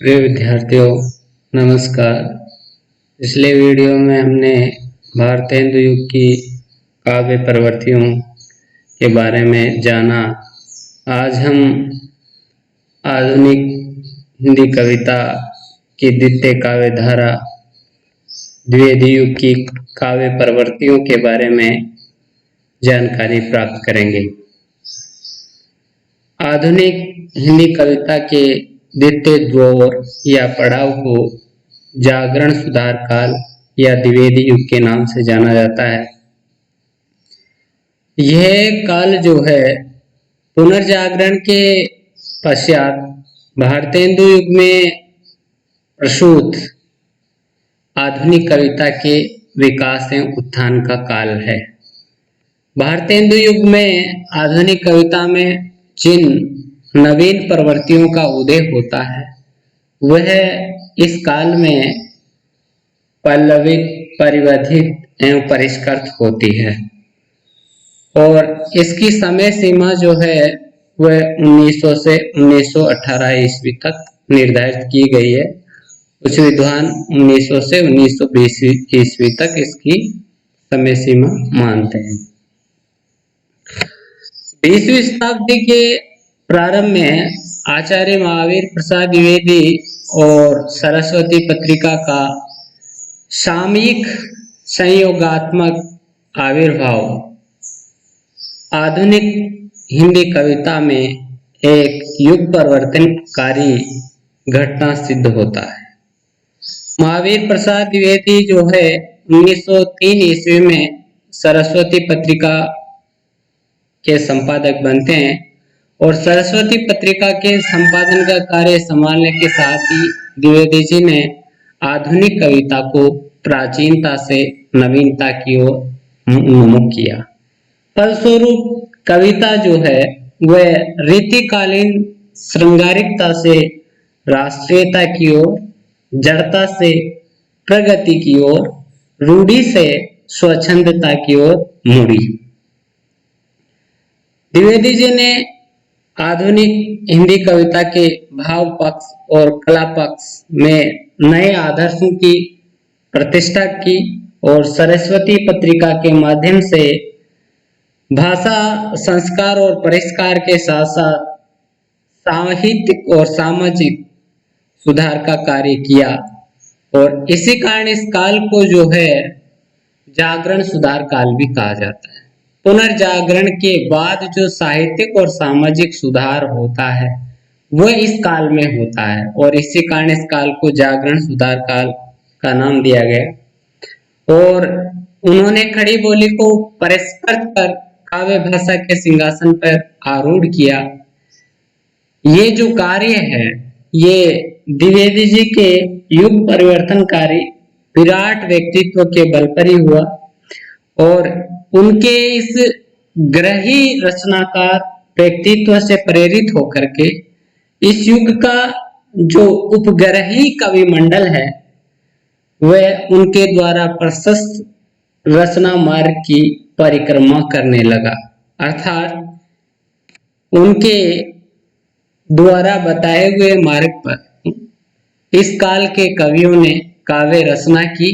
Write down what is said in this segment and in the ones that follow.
प्रिय विद्यार्थियों, नमस्कार। पिछले वीडियो में हमने भारतेंदु युग की काव्य प्रवृत्तियों के बारे में जाना। आज हम आधुनिक हिंदी कविता की द्वितीय काव्य धारा द्विवेदी युग की काव्य प्रवृत्तियों के बारे में जानकारी प्राप्त करेंगे। आधुनिक हिंदी कविता के द्वितीय दौर या पड़ाव को जागरण सुधार काल या द्विवेदी युग के नाम से जाना जाता है। यह काल जो है पुनर्जागरण के पश्चात भारतेंदु युग में प्रसूत आधुनिक कविता के विकास एवं उत्थान का काल है। भारतेंदु युग में आधुनिक कविता में जिन नवीन प्रवृत्तियों का उदय होता है वह इस काल में पल्लवित, परिवर्धित एवं परिष्कृत होती है और इसकी समय सीमा जो है वह 1900 से 1918 ईस्वी तक निर्धारित की गई है। कुछ विद्वान 1900 से 1920 ईस्वी तक इसकी समय सीमा मानते हैं। 20वीं शताब्दी के प्रारंभ में आचार्य महावीर प्रसाद द्विवेदी और सरस्वती पत्रिका का सामयिक संयोगात्मक आविर्भाव आधुनिक हिंदी कविता में एक युग परिवर्तनकारी घटना सिद्ध होता है। महावीर प्रसाद द्विवेदी जो है 1903 ईस्वी में सरस्वती पत्रिका के संपादक बनते हैं और सरस्वती पत्रिका के संपादन का कार्य संभालने के साथ ही द्विवेदी जी ने आधुनिक कविता को प्राचीनता से नवीनता की ओर उन्मुख किया। फलस्वरूप कविता जो है वह रीतिकालीन श्रृंगारिकता से राष्ट्रीयता की ओर, जड़ता से प्रगति की ओर, रूढ़ि से स्वच्छंदता की ओर मुड़ी। द्विवेदी जी ने आधुनिक हिंदी कविता के भाव पक्ष और कला पक्ष में नए आदर्शों की प्रतिष्ठा की और सरस्वती पत्रिका के माध्यम से भाषा, संस्कार और परिष्कार के साथ साथ साहित्यिक और सामाजिक सुधार का कार्य किया और इसी कारण इस काल को जो है जागरण सुधार काल भी कहा जाता है। पुनर्जागरण के बाद जो साहित्यिक और सामाजिक सुधार होता है वह इस काल में होता है और इसी कारण इस काल को जागरण सुधार काल का नाम दिया गया। और उन्होंने खड़ी बोली को परिष्कृत कर काव्य भाषा के सिंहासन पर आरूढ़ किया। ये जो कार्य है ये द्विवेदी जी के युग परिवर्तनकारी विराट व्यक्तित्व के बल पर ही हुआ और उनके इस ग्रही रचनाकार व्यक्तित्व से प्रेरित होकर के इस युग का जो उपग्रही कवि मंडल है वह उनके द्वारा प्रशस्त रचना मार्ग की परिक्रमा करने लगा। अर्थात उनके द्वारा बताए हुए मार्ग पर इस काल के कवियों ने काव्य रचना की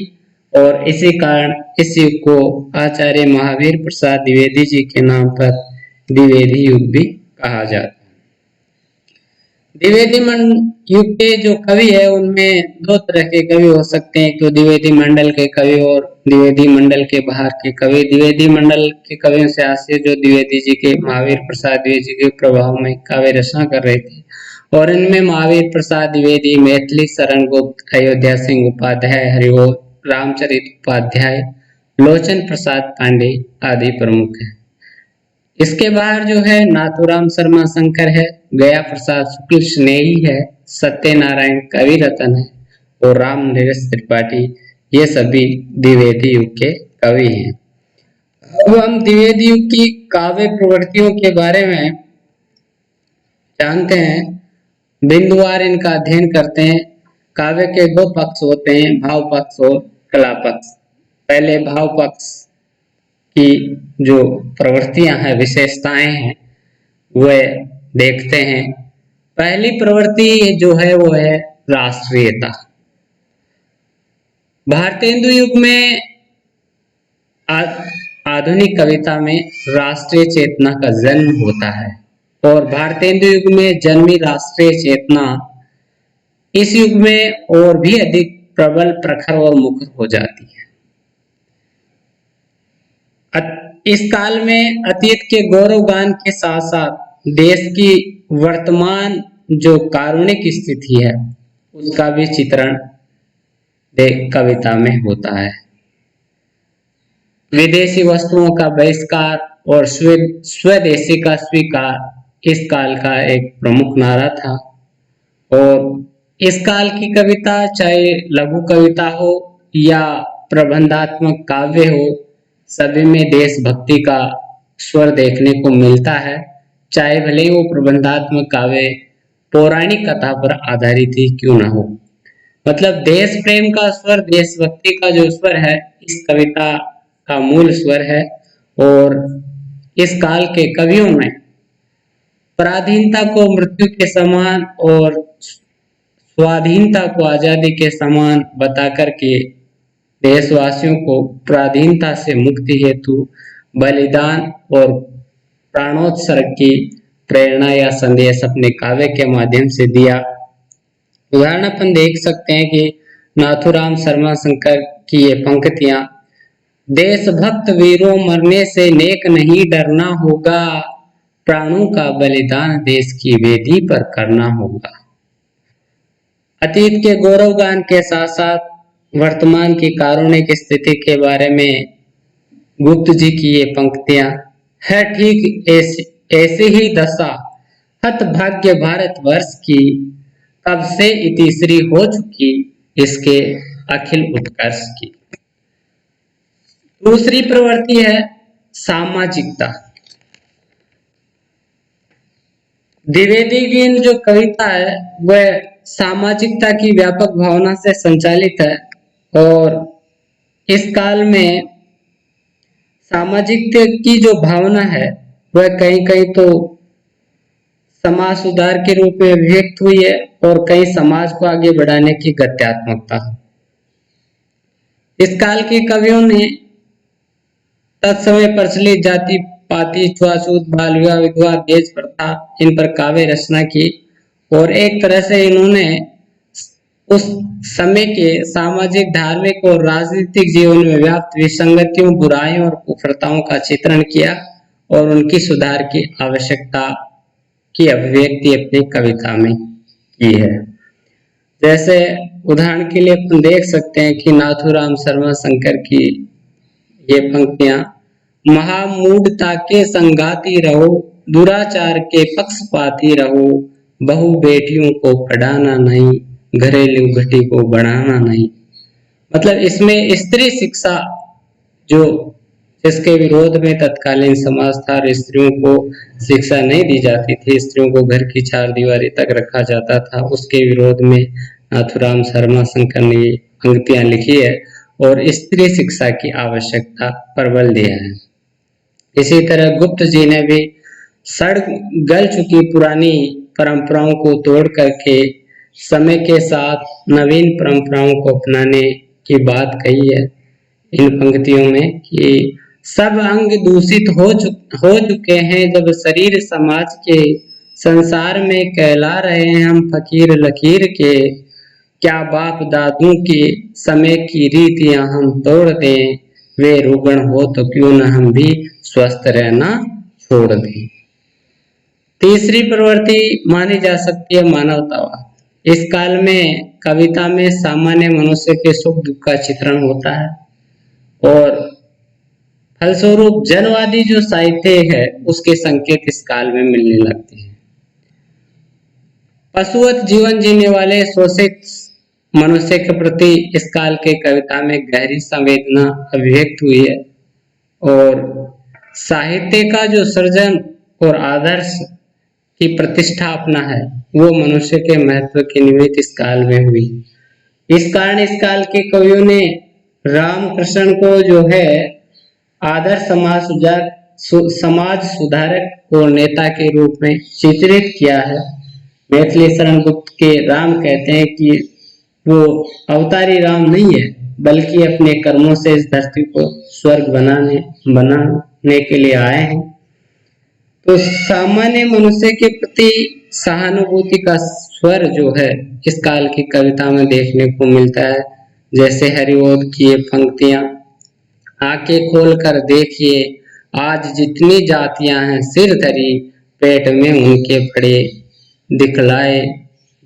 और इसी कारण इस युग को आचार्य महावीर प्रसाद द्विवेदी जी के नाम पर द्विवेदी युग भी कहा जाता है। द्विवेदी युग के जो कवि है उनमें दो तरह के कवि हो सकते हैं, एक तो द्विवेदी मंडल के कवि और द्विवेदी मंडल के बाहर के कवि। द्विवेदी मंडल के कवियों से आश्रय जो द्विवेदी जी के महावीर प्रसाद द्विवेदी जी के प्रभाव में काव्य रचना कर रहे थे और इनमें महावीर प्रसाद द्विवेदी, मैथिली शरण गुप्त, अयोध्या सिंह उपाध्याय, हरिओ रामचरित उपाध्याय, लोचन प्रसाद पांडे आदि प्रमुख हैं। इसके बाहर जो है नाथुराम शर्मा शंकर है, गया प्रसाद शुक्ल स्नेही है, सत्यनारायण कवि रतन है और राम नरेश त्रिपाठी, ये सभी द्विवेदी युग के कवि हैं। अब हम द्विवेदी युग की काव्य प्रवृत्तियों के बारे में जानते हैं, बिंदुवार इनका अध्ययन करते हैं। काव्य के दो पक्ष होते हैं, भाव पक्ष और कला पक्ष। पहले भाव पक्ष की जो प्रवृत्तियां हैं, विशेषताएं हैं, वह देखते हैं। पहली प्रवृत्ति जो है वो है राष्ट्रीयता। भारतेंदु युग में आधुनिक कविता में राष्ट्रीय चेतना का जन्म होता है और भारतेंदु युग में जन्मी राष्ट्रीय चेतना इस युग में और भी अधिक प्रबल, प्रखर और मुखर हो जाती है। इस काल में अतीत के गौरव गान के साथ साथ देश की वर्तमान जो कारुणिक स्थिति है उसका भी चित्रण कविता में होता है। विदेशी वस्तुओं का बहिष्कार और स्वदेशी का स्वीकार इस काल का एक प्रमुख नारा था और इस काल की कविता चाहे लघु कविता हो या प्रबंधात्मक काव्य हो, सभी में देशभक्ति का स्वर देखने को मिलता है, चाहे भले ही वो प्रबंधात्मक काव्य पौराणिक कथा पर आधारित ही क्यों न हो। मतलब देश प्रेम का स्वर, देशभक्ति का जो स्वर है इस कविता का मूल स्वर है और इस काल के कवियों में पराधीनता को मृत्यु के समान और स्वाधीनता को आजादी के समान बता करके देशवासियों को पराधीनता से मुक्ति हेतु बलिदान और प्राणोत्सर्ग की प्रेरणा या संदेश अपने काव्य के माध्यम से दिया। उदाहरण अपन देख सकते हैं कि नाथूराम शर्मा शंकर की ये पंक्तियां, देशभक्त वीरों मरने से नेक नहीं डरना होगा, प्राणों का बलिदान देश की वेदी पर करना होगा। अतीत के गौरव गान के साथ साथ वर्तमान की कारुणिक स्थिति के बारे में गुप्त जी की ये पंक्तियां है ठीक ऐसी ही दशा हतभाग्य भारतवर्ष की, कब से इतिश्री हो चुकी इसके अखिल उत्कर्ष की। दूसरी प्रवृत्ति है सामाजिकता। द्विवेदी की जो कविता है वह सामाजिकता की व्यापक भावना से संचालित है और इस काल में सामाजिकता की जो भावना है वह कहीं कहीं तो समाज सुधार के रूप में व्यक्त हुई है और कहीं समाज को आगे बढ़ाने की गत्यात्मकता। इस काल के कवियों ने तत्समय प्रचलित जाति पाति, छुआछूत, बाल विवाह, विधवा, दहेज प्रथा इन पर काव्य रचना की और एक तरह से इन्होंने उस समय के सामाजिक, धार्मिक और राजनीतिक जीवन में व्याप्त विसंगतियों, बुराइयों और कुप्रथाओं का चित्रण किया और उनकी सुधार की आवश्यकता की अभिव्यक्ति अपनी कविता में की है। जैसे उदाहरण के लिए अपन देख सकते हैं कि नाथूराम शर्मा शंकर की ये पंक्तियां, महामूढ़ता के संगाती रहो, दुराचार के पक्षपाती रहो, बहु बेटियों को पढ़ाना नहीं, घरेलू घटी को बढ़ाना नहीं। मतलब इसमें स्त्री शिक्षा जो जिसके विरोध में तत्कालीन समाज था, स्त्रियों को शिक्षा नहीं दी जाती थी, स्त्रियों को घर की चार दीवारी तक रखा जाता था, उसके विरोध में नाथूराम शर्मा शंकर ने ये पंक्तियां लिखी है और स्त्री शिक्षा की आवश्यकता पर बल दिया है। इसी तरह गुप्त जी ने भी सड़ गल चुकी पुरानी परंपराओं को तोड़ करके समय के साथ नवीन परंपराओं को अपनाने की बात कही है इन पंक्तियों में कि सब अंग दूषित हो चुके हैं, जब शरीर समाज के संसार में कहला रहे हैं हम फकीर लकीर के, क्या बाप दादू के समय की रीतियां हम तोड़ दें, वे रुग्ण हो तो क्यों न हम भी स्वस्थ रहना छोड़ दें। तीसरी प्रवृत्ति मानी जा सकती है मानवतावाद। इस काल में कविता में सामान्य मनुष्य के सुख दुख का चित्रण होता है और फलस्वरूप जनवादी जो साहित्य है उसके संकेत इस काल में मिलने लगते हैं। पशुवत जीवन जीने वाले शोषित मनुष्य के प्रति इस काल के कविता में गहरी संवेदना अभिव्यक्त हुई है और साहित्य का जो सृजन और आदर्श की प्रतिष्ठापना है वो मनुष्य के महत्व की निमित्त इस काल में हुई। इस कारण इस काल के कवियों ने रामकृष्ण को जो है आदर्श समाज सुधारक और नेता के रूप में चित्रित किया है मैथिली शरण गुप्त के राम कहते हैं कि वो अवतारी राम नहीं है, बल्कि अपने कर्मों से इस धरती को स्वर्ग बनाने के लिए आए हैं। तो सामान्य मनुष्य के प्रति सहानुभूति का स्वर जो है इस काल की कविता में देखने को मिलता है। जैसे हरिओद की ये पंक्तियां, आंखें खोल कर देखिए आज जितनी जातियां हैं सिर धरी पेट में उनके पड़े, दिखलाए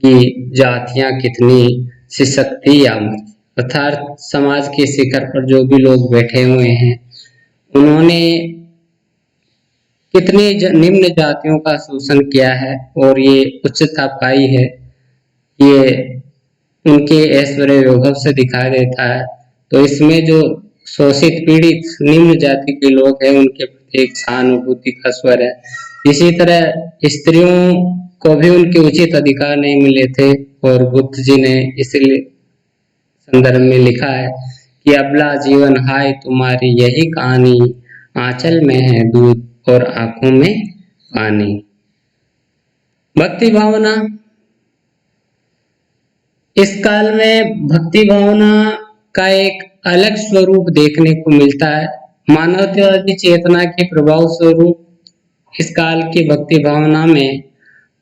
कि जातियां कितनी सिसकती या मरती। अर्थात समाज के शिखर पर जो भी लोग बैठे हुए हैं उन्होंने कितनी निम्न जातियों का शोषण किया है और ये उच्चता पाई है, ये उनके ऐश्वर्य वैभव से दिखाई देता है। तो इसमें जो शोषित पीड़ित निम्न जाति के लोग हैं उनके प्रति एक सहानुभूति का स्वर है। इसी तरह स्त्रियों को भी उनके उचित अधिकार नहीं मिले थे और बुद्ध जी ने इसलिए संदर्भ में लिखा है कि अबला जीवन हाय तुम्हारी यही कहानी, आंचल में है दूध और आंखों में पानी। भक्ति भावना, इस काल में भक्ति भावना का एक अलग स्वरूप देखने को मिलता है। मानवतावादी चेतना के प्रभाव स्वरूप इस काल की भक्ति भावना में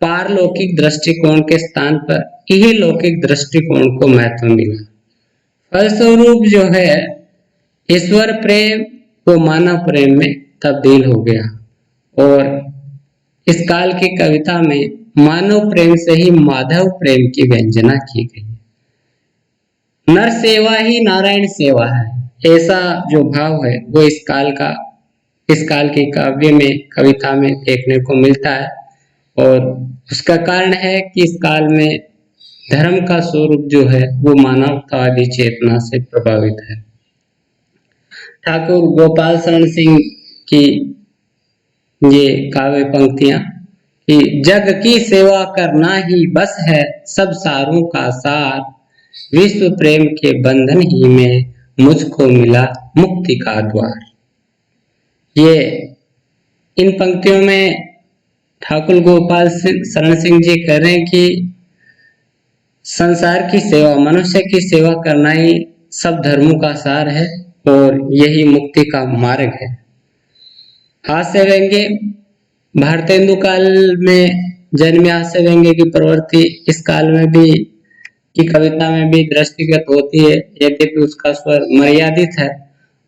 पारलौकिक दृष्टिकोण के स्थान पर यही लौकिक दृष्टिकोण को महत्व मिला। फलस्वरूप जो है ईश्वर प्रेम वो मानव प्रेम में तब्दील हो गया और इस काल की कविता में मानव प्रेम से ही माधव प्रेम की व्यंजना की गई। नर सेवा ही नारायण सेवा है, ऐसा जो भाव है वो इस काल के काव्य में कविता में देखने को मिलता है और उसका कारण है कि इस काल में धर्म का स्वरूप जो है वो मानवतावादी चेतना से प्रभावित है। ठाकुर गोपाल शरण सिंह की ये काव्य पंक्तियां कि जग की सेवा करना ही बस है सब सारों का सार, विश्व प्रेम के बंधन ही में मुझको मिला मुक्ति का द्वार। ये इन पंक्तियों में ठाकुर गोपाल शरण सिंह जी कह रहे हैं कि संसार की सेवा, मनुष्य की सेवा करना ही सब धर्मों का सार है और यही मुक्ति का मार्ग है। हास्य व्यंग्य, भारतेंदु काल में जन्मे हास्य व्यंग्य की प्रवृत्ति इस काल में भी की कविता में भी दृष्टिगत होती है, यद्यपि उसका स्वर मर्यादित है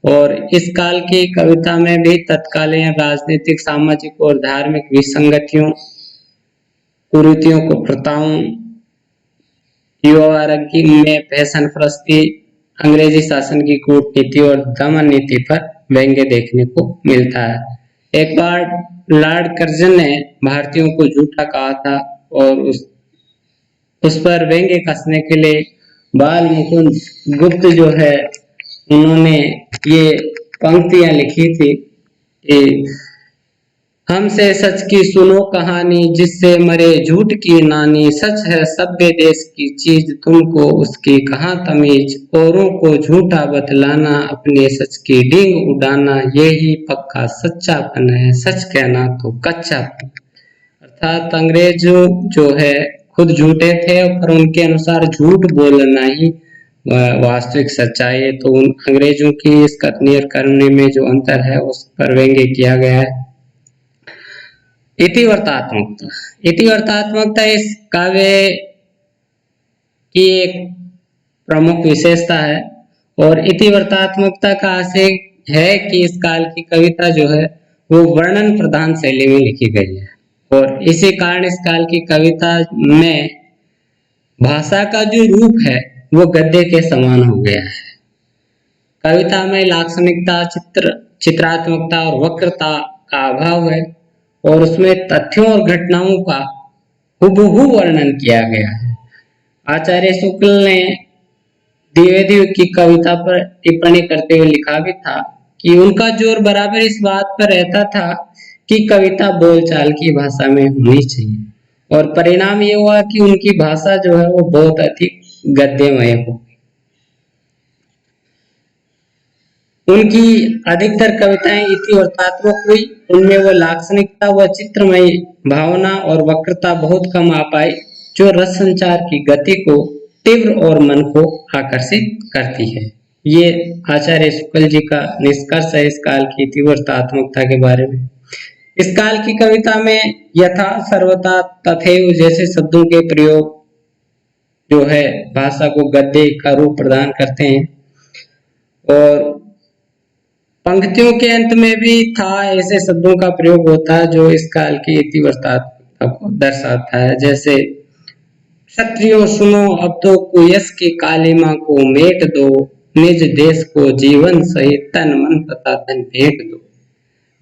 और इस काल की कविता में भी तत्कालीन राजनीतिक, सामाजिक और धार्मिक विसंगतियों, कुरीतियों को, प्रथाओं, युवा वर्ग में फैशन प्रस्ती, अंग्रेजी शासन की कूटनीति और दमन नीति पर व्यंग्य देखने को मिलता है। एक बार लॉर्ड कर्जन ने भारतीयों को झूठा कहा था और उस पर व्यंग्य कसने के लिए बाल मुकुंद गुप्त जो है उन्होंने ये पंक्तियां लिखी थी कि हमसे सच की सुनो कहानी जिससे मरे झूठ की नानी, सच है सभ्य देश की चीज तुमको उसकी कहाँ तमीज, औरों को झूठा बतलाना अपने सच की डींग उड़ाना, यही पक्का सच्चापन है सच कहना तो कच्चापन। अर्थात अंग्रेज जो है खुद झूठे थे पर उनके अनुसार झूठ बोलना ही वास्तविक सच्चाई है। तो उन अंग्रेजों की इस कथनी और करने में जो अंतर है उस पर व्यंग्य किया गया है। इतिवर्तात्मकता, इतिवर्तात्मकता इस काव्य की एक प्रमुख विशेषता है और इतिवर्तात्मकता का आशय है कि इस काल की कविता जो है वो वर्णन प्रधान शैली में लिखी गई है और इसी कारण इस काल की कविता में भाषा का जो रूप है वो गद्य के समान हो गया है। कविता में लाक्षणिकता, चित्रात्मकता और वक्रता का अभाव है और उसमें तथ्यों और घटनाओं का हुबहू वर्णन किया गया है। आचार्य शुक्ल ने द्विवेदी की कविता पर टिप्पणी करते हुए लिखा भी था कि उनका जोर बराबर इस बात पर रहता था कि कविता बोलचाल की भाषा में होनी चाहिए और परिणाम ये हुआ कि उनकी भाषा जो है वो बहुत अधिक गद्यमय हो गई। उनकी अधिकतर कविताएं इतिवृत्तात्मक हुई। उनमें वो लाक्षणिकता व चित्रमयी भावना और वक्रता बहुत कम आ पाई, जो रस संचार की गति को तीव्र और मन को आकर्षित करती है। ये आचार्य शुक्ल जी का निष्कर्ष है इस काल की तीव्रतात्मकता के बारे में। इस काल की कविता में यथा सर्वथा तथैव जैसे शब्दों के प्रयोग जो है भाषा को गद्य का रूप प्रदान करते हैं, और पंक्तियों के अंत में भी था ऐसे शब्दों का प्रयोग होता है जो इस काल की इतिवृत्तात्मकता को दर्शाता है। जैसे क्षत्रियो सुनो अब तो कुयस की कालिमा को मेट दो, निज देश को जीवन सहित तन मन तथा धन भेंट दो,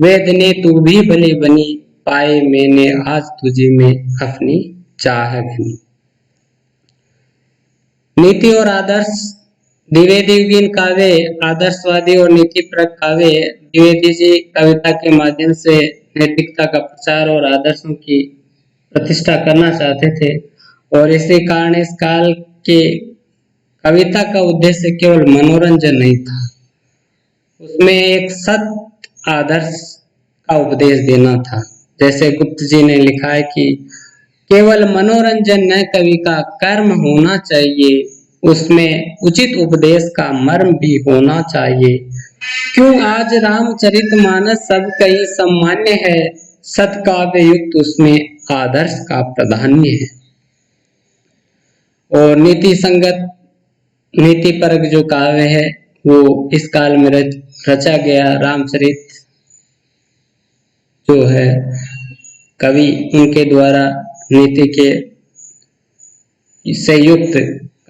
वेद ने तू भी भले बनी, पाए मैंने आज तुझे में अपनी चाह घनी। नीति और आदर्श द्विवेदी काव्य आदर्शवादी और नीतिपरक काव्य। द्विवेदी जी कविता के माध्यम से नैतिकता का प्रचार और आदर्शों की प्रतिष्ठा करना चाहते थे, और इसी कारण इस काल के कविता का उद्देश्य केवल मनोरंजन नहीं था, उसमें एक सत्य आदर्श का उपदेश देना था। जैसे गुप्त जी ने लिखा है कि केवल मनोरंजन न कवि का कर्म होना चाहिए, उसमें उचित उपदेश का मर्म भी होना चाहिए। क्यों आज रामचरितमानस सब कहीं सम्मान्य है, सत्काव्य युक्त उसमें आदर्श का प्राधान्य है। और नीति संगत नीति परक जो काव्य है वो इस काल में रचा गया रामचरित जो है कवि उनके द्वारा नीति के से युक्त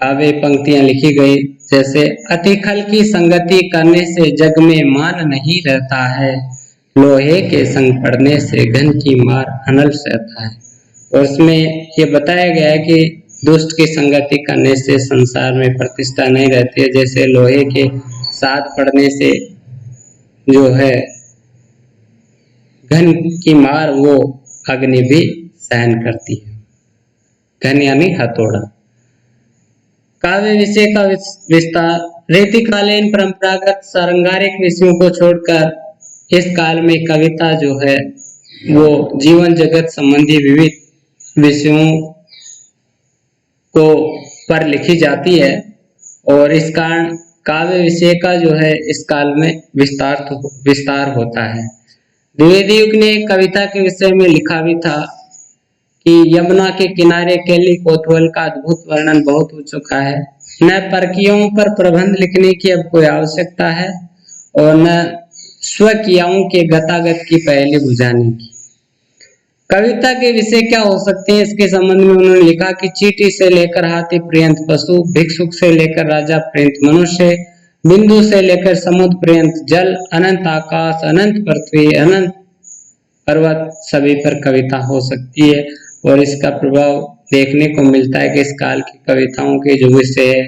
काव्य पंक्तियां लिखी गई। जैसे अति खल की संगति करने से जग में मान नहीं रहता है, लोहे के संग पड़ने से घन की मार अनल सहता है। और उसमें ये बताया गया है कि दुष्ट की संगति करने से संसार में प्रतिष्ठा नहीं रहती है, जैसे लोहे के साथ पड़ने से जो है घन की मार वो अग्नि भी सहन करती है। घन यानी हथौड़ा। काव्य विषय का विस्तार। रीतिकालीन परंपरागत सारंगारिक विषयों को छोड़कर इस काल में कविता जो है वो जीवन जगत संबंधी विविध विषयों को पर लिखी जाती है, और इस कारण काव्य विषय का जो है इस काल में विस्तार होता है। द्विवेदी युग ने कविता के विषय में लिखा भी था कि यमुना के किनारे केली कोतवाल का अद्भुत वर्णन बहुत हो चुका है, न परकियों पर प्रबंध लिखने की अब कोई आवश्यकता है और न स्वकियाओं के गतागत की पहले बुझाने की। कविता के विषय क्या हो सकते हैं इसके संबंध में उन्होंने लिखा कि चींटी से लेकर हाथी पर्यंत पशु, भिक्षुक से लेकर राजा पर्यंत मनुष्य, बिंदु से लेकर समुद्र पर्यंत जल, अनंत आकाश, अनंत पृथ्वी, अनंत पर्वत, सभी पर कविता हो सकती है। और इसका प्रभाव देखने को मिलता है कि इस काल की कविताओं के जो विषय है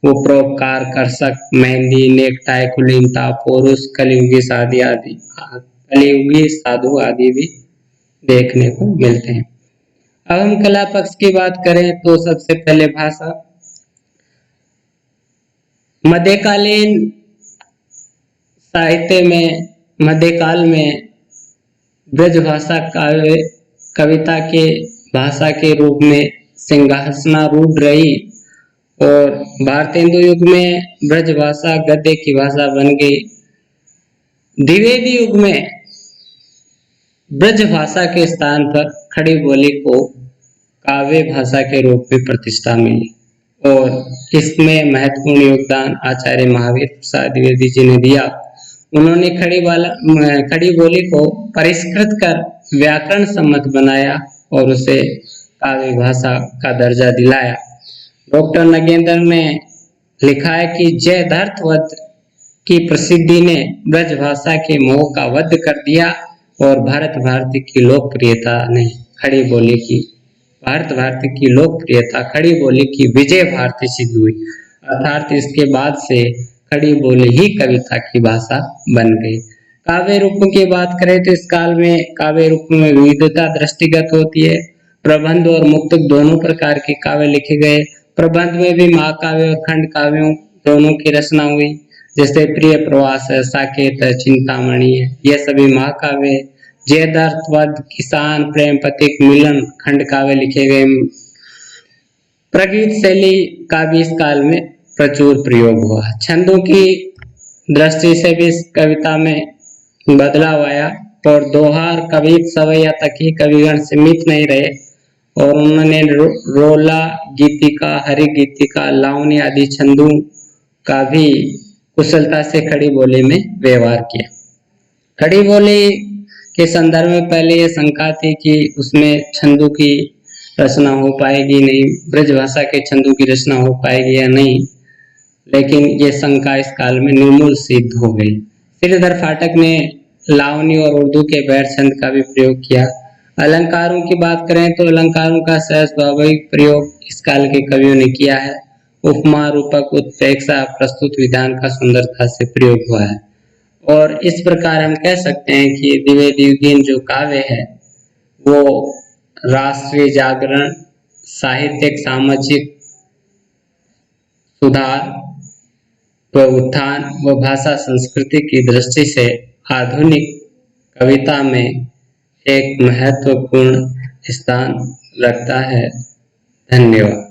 वो परोपकार, कर्षक, मेहंदी, नेकटाई, कुलीनता, पौरुष, कलियुगी शादी आदि, कलियुगी साधु आदि भी देखने को मिलते हैं। अब हम कला पक्ष की बात करें तो सबसे पहले भाषा। मध्यकालीन साहित्य में मध्यकाल में ब्रज भाषा काव्य कविता के भाषा के रूप में सिंहासनारूढ़ रही, और भारतेंदु युग में ब्रज भाषा गद्य की भाषा बन गई। द्विवेदी युग में ब्रज भाषा के स्थान पर खड़ी बोली को काव्य भाषा के रूप में प्रतिष्ठा मिली, और इसमें महत्वपूर्ण योगदान आचार्य महावीर प्रसाद द्विवेदी जी ने दिया। उन्होंने खड़ी बोली को परिष्कृत कर व्याकरण सम्मत बनाया और उसे काव्य भाषा का दर्जा दिलाया। डॉक्टर नगेंद्र ने लिखा है कि जयद्रथ वध की प्रसिद्धि ने ब्रज भाषा के मोह का वध कर दिया, और भारत भारती की लोकप्रियता खड़ी बोली की विजय भारती सिद्ध हुई। अर्थात इसके बाद से खड़ी बोली ही कविता की भाषा बन गई। काव्य रूपों की बात करें तो इस काल में काव्य रूपों में विविधता दृष्टिगत होती है। प्रबंध और मुक्तक दोनों प्रकार के काव्य लिखे गए। प्रबंध में भी महाकाव्य और खंड काव्यों दोनों की रचना हुई। जैसे प्रिय प्रवास है, साकेत है, चिंतामणि है, ये सभी महाकाव्य है। जयद्रथ वध, किसान, प्रेम पथिक, मिलन, खंड काव्य लिखे गए। प्रगीत शैली का भी इस काल में प्रचुर प्रयोग हुआ। छंदों की दृष्टि से भी इस कविता में बदलाव आया और दोहार, कवित, सवैया तक ही कविगण सीमित नहीं रहे और उन्होंने रोला, गीतिका, हरि गीतिका, लावनी आदि छंदों का भी कुशलता से खड़ी बोली में व्यवहार किया। खड़ी बोली के संदर्भ में पहले ये शंका थी कि उसमें छंदों की रचना हो पाएगी नहीं, ब्रज भाषा के छंदों की रचना हो पाएगी या नहीं, लेकिन ये शंका इस काल में निर्मूल सिद्ध हो गई। श्रीधर फाटक ने लावनी और उर्दू के बैर छंद का भी प्रयोग किया। अलंकारों की बात करें तो अलंकारों का सहज स्वाभाविक प्रयोग इस काल के कवियों ने किया है। उपमा, रूपक, उत्प्रेक्षा, प्रस्तुत विधान का सुंदरता से प्रयोग हुआ है और इस प्रकार हम कह सकते हैं कि द्विवेदीगीन जो काव्य है वो राष्ट्रीय जागरण, साहित्यिक सामाजिक सुधार व उत्थान व भाषा संस्कृति की दृष्टि से आधुनिक कविता में एक महत्वपूर्ण स्थान रखता है। धन्यवाद।